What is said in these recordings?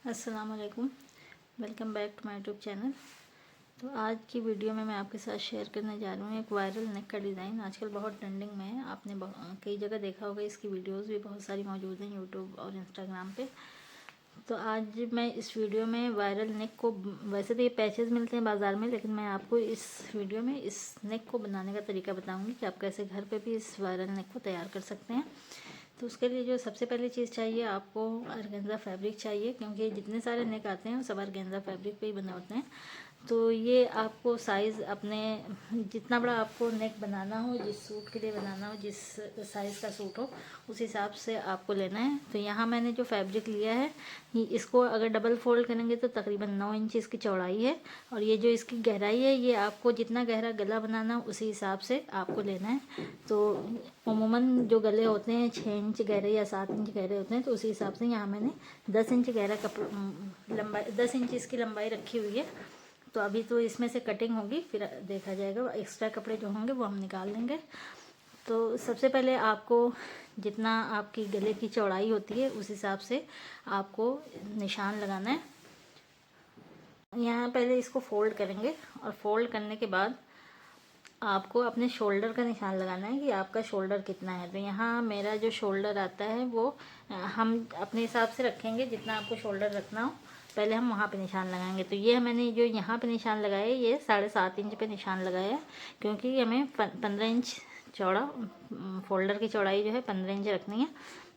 अस्सलाम वालेकुम, welcome back to my YouTube channel. तो आज की वीडियो में मैं आपके साथ शेयर करने जा रही हूँ एक वायरल नेक का डिज़ाइन। आजकल बहुत ट्रेंडिंग में है, आपने कई जगह देखा होगा। इसकी वीडियोस भी बहुत सारी मौजूद हैं यूट्यूब और इंस्टाग्राम पे। तो आज मैं इस वीडियो में वायरल नेक को, वैसे तो ये पैचेस मिलते हैं बाज़ार में, लेकिन मैं आपको इस वीडियो में इस नेक को बनाने का तरीका बताऊँगी कि आप कैसे घर पर भी इस वायरल नेक को तैयार कर सकते हैं। तो उसके लिए जो सबसे पहली चीज़ चाहिए, आपको ऑर्गेन्जा फैब्रिक चाहिए, क्योंकि जितने सारे नेक आते हैं वो सब ऑर्गेन्जा फैब्रिक पे ही बने होते हैं। तो ये आपको साइज़ अपने जितना बड़ा आपको नेक बनाना हो, जिस सूट के लिए बनाना हो, जिस साइज़ का सूट हो, उस हिसाब से आपको लेना है। तो यहाँ मैंने जो फैब्रिक लिया है, इसको अगर डबल फोल्ड करेंगे तो तकरीबन 9 इंच इसकी चौड़ाई है। और ये जो इसकी गहराई है, ये आपको जितना गहरा गला बनाना हो उसी हिसाब से आपको लेना है। तो अमूमन जो गले होते हैं 6 इंच गहरे या 7 इंच गहरे होते हैं, तो उसी हिसाब से यहाँ मैंने 10 इंच गहरा लंबाई 10 इंच इसकी लंबाई रखी हुई है। तो अभी तो इसमें से कटिंग होगी, फिर देखा जाएगा। एक्स्ट्रा कपड़े जो होंगे वो हम निकाल लेंगे। तो सबसे पहले आपको जितना आपकी गले की चौड़ाई होती है उस हिसाब से आपको निशान लगाना है। यहाँ पहले इसको फोल्ड करेंगे और फोल्ड करने के बाद आपको अपने शोल्डर का निशान लगाना है कि आपका शोल्डर कितना है। तो यहाँ मेरा जो शोल्डर आता है वो हम अपने हिसाब से रखेंगे, जितना आपको शोल्डर रखना हो पहले हम वहाँ पे निशान लगाएंगे। तो ये मैंने जो यहाँ पे निशान लगाया है, ये 7.5 इंच पे निशान लगाया है, क्योंकि हमें 15 इंच चौड़ा फोल्डर की चौड़ाई जो है 15 इंच रखनी है।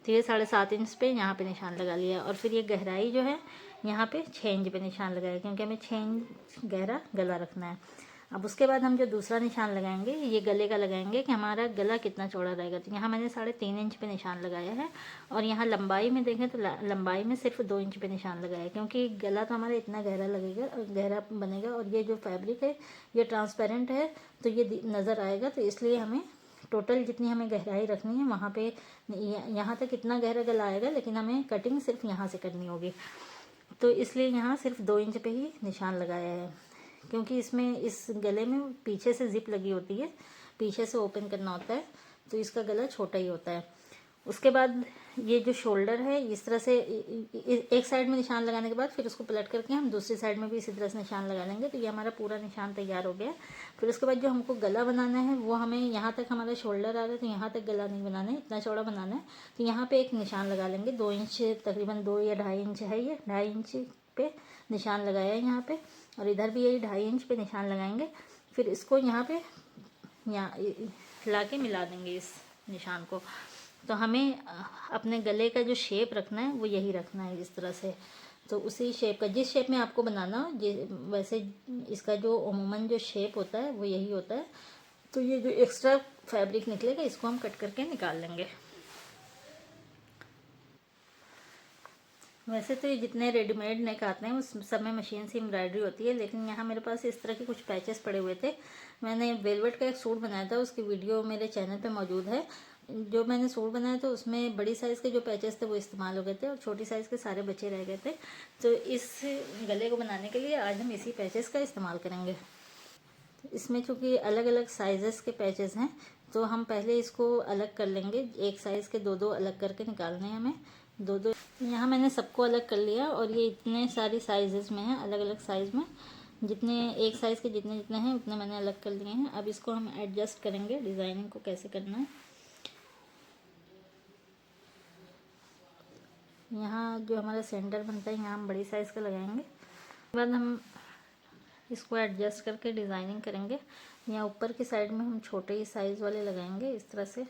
तो ये 7.5 इंच पे यहाँ पे निशान लगा लिया। और फिर ये गहराई जो है यहाँ पे 6 इंच पे निशान लगाया, क्योंकि हमें 6 इंच गहरा गला रखना है। अब उसके बाद हम जो दूसरा निशान लगाएंगे, ये गले का लगाएंगे कि हमारा गला कितना चौड़ा रहेगा। तो यहाँ मैंने 3.5 इंच पे निशान लगाया है। और यहाँ लंबाई में देखें तो लंबाई में सिर्फ 2 इंच पे निशान लगाया है, क्योंकि गला तो हमारा इतना गहरा लगेगा, गहरा बनेगा। और ये जो फैब्रिक है ये ट्रांसपेरेंट है, तो ये नज़र आएगा। तो इसलिए हमें टोटल जितनी हमें गहराई रखनी है वहाँ पे, यहाँ तक इतना गहरा गला आएगा, लेकिन हमें कटिंग सिर्फ यहाँ से करनी होगी। तो इसलिए यहाँ सिर्फ 2 इंच पे ही निशान लगाया है, क्योंकि इसमें इस गले में पीछे से जिप लगी होती है, पीछे से ओपन करना होता है, तो इसका गला छोटा ही होता है। उसके बाद ये जो शोल्डर है, इस तरह से एक साइड में निशान लगाने के बाद फिर उसको पलट करके हम दूसरी साइड में भी इसी तरह से निशान लगा लेंगे। तो ये हमारा पूरा निशान तैयार हो गया। फिर उसके बाद जो हमको गला बनाना है, वो हमें यहाँ तक हमारा शोल्डर आ रहा है, तो यहाँ तक गला नहीं बनाना है, इतना चौड़ा बनाना है। तो यहाँ पे एक निशान लगा लेंगे, 2 इंच, तकरीबन 2 या 2.5 इंच है, ये 2.5 इंच पे निशान लगाया है यहाँ पे। और इधर भी यही 2.5 इंच पे निशान लगाएंगे। फिर इसको यहाँ पे ला के मिला देंगे इस निशान को। तो हमें अपने गले का जो शेप रखना है वो यही रखना है, इस तरह से। तो उसी शेप का, जिस शेप में आपको बनाना हो, वैसे इसका जो अमूमन जो शेप होता है वो यही होता है। तो ये जो एक्स्ट्रा फैब्रिक निकलेगा इसको हम कट करके निकाल लेंगे। वैसे तो ये जितने रेडीमेड नेक आते हैं उस सब में मशीन से एम्ब्रॉयडरी होती है, लेकिन यहाँ मेरे पास इस तरह के कुछ पैचेस पड़े हुए थे। मैंने वेलवेट का एक सूट बनाया था, उसकी वीडियो मेरे चैनल पे मौजूद है। जो मैंने सूट बनाया था उसमें बड़ी साइज़ के जो पैचेस थे वो इस्तेमाल हो गए थे, और छोटी साइज़ के सारे बचे रह गए थे। तो इस गले को बनाने के लिए आज हम इसी पैचेस का इस्तेमाल करेंगे। इसमें चूँकि अलग अलग साइज़ेस के पैचेस हैं, तो हम पहले इसको अलग कर लेंगे। एक साइज़ के दो दो अलग करके निकालने हैं हमें, दो दो। यहाँ मैंने सबको अलग कर लिया, और ये इतने सारी साइज़ेस में है, अलग अलग साइज़ में, जितने एक साइज़ के जितने जितने हैं उतने मैंने अलग कर लिए हैं। अब इसको हम एडजस्ट करेंगे, डिज़ाइनिंग को कैसे करना है। यहाँ जो हमारा सेंटर बनता है, यहाँ हम बड़ी साइज़ का लगाएंगे। उसके बाद हम इसको एडजस्ट करके डिज़ाइनिंग करेंगे। यहाँ ऊपर की साइड में हम छोटे ही साइज़ वाले लगाएंगे, इस तरह से।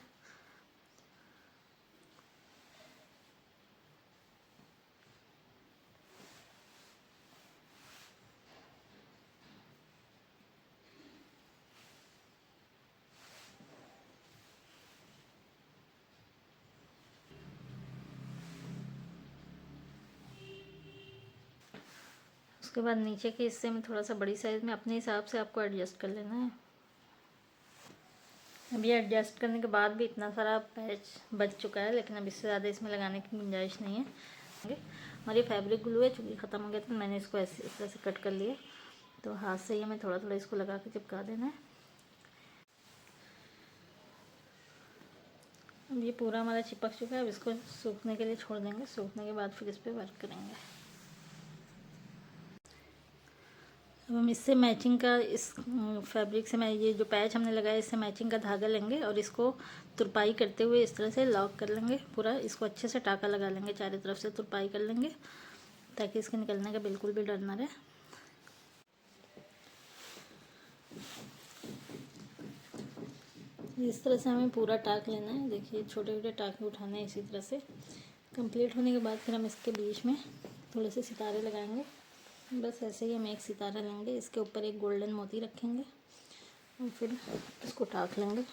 उसके बाद नीचे के हिस्से में थोड़ा सा बड़ी साइज़ में अपने हिसाब से आपको एडजस्ट कर लेना है। अब ये एडजस्ट करने के बाद भी इतना सारा पैच बच चुका है, लेकिन अब इससे ज़्यादा इसमें लगाने की गुंजाइश नहीं है। और ये फैब्रिक ग्लू है, चूँकि ख़त्म हो गया था, मैंने इसको ऐसे इस तरह से कट कर लिया। तो हाथ से ही हमें थोड़ा थोड़ा इसको लगा के चिपका देना है। अब ये पूरा हमारा चिपक चुका है। अब इसको सूखने के लिए छोड़ देंगे, सूखने के बाद फिर इस पर वर्क करेंगे। अब हम इससे मैचिंग का इस फैब्रिक से मैं ये जो पैच हमने लगाया इससे मैचिंग का धागा लेंगे और इसको तुरपाई करते हुए इस तरह से लॉक कर लेंगे। पूरा इसको अच्छे से टाका लगा लेंगे, चारों तरफ से तुरपाई कर लेंगे ताकि इसके निकलने का बिल्कुल भी डर ना रहे। इस तरह से हमें पूरा टाक लेना है। देखिए छोटे छोटे टाके उठाने हैं इसी तरह से। कंप्लीट होने के बाद फिर हम इसके बीच में थोड़े से सितारे लगाएंगे। बस ऐसे ही हम एक सितारा लेंगे, इसके ऊपर एक गोल्डन मोती रखेंगे और फिर इसको टाक लेंगे।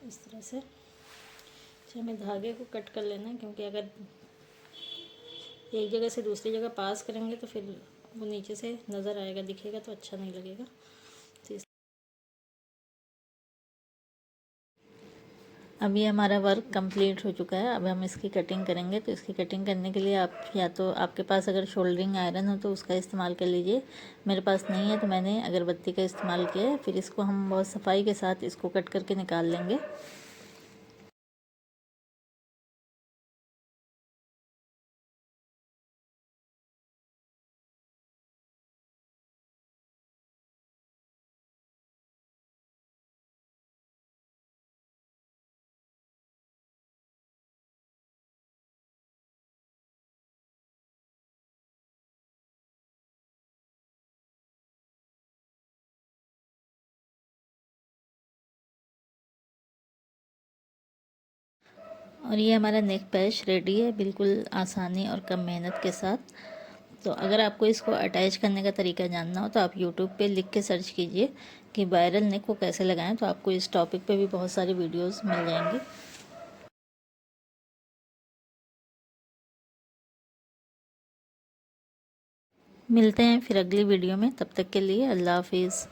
इस तरह से हमें धागे को कट कर लेना है, क्योंकि अगर एक जगह से दूसरी जगह पास करेंगे तो फिर वो नीचे से नज़र आएगा, दिखेगा तो अच्छा नहीं लगेगा। तो अभी हमारा वर्क कंप्लीट हो चुका है। अब हम इसकी कटिंग करेंगे। तो इसकी कटिंग करने के लिए आप या तो आपके पास अगर शोल्डरिंग आयरन हो तो उसका इस्तेमाल कर लीजिए। मेरे पास नहीं है तो मैंने अगरबत्ती का इस्तेमाल किया है। फिर इसको हम बहुत सफाई के साथ इसको कट करके निकाल लेंगे। और ये हमारा नेक पैच रेडी है, बिल्कुल आसानी और कम मेहनत के साथ। तो अगर आपको इसको अटैच करने का तरीका जानना हो तो आप यूट्यूब पे लिख के सर्च कीजिए कि वायरल नेक को कैसे लगाएं, तो आपको इस टॉपिक पे भी बहुत सारी वीडियोस मिल जाएंगी। मिलते हैं फिर अगली वीडियो में, तब तक के लिए अल्लाह हाफिज़।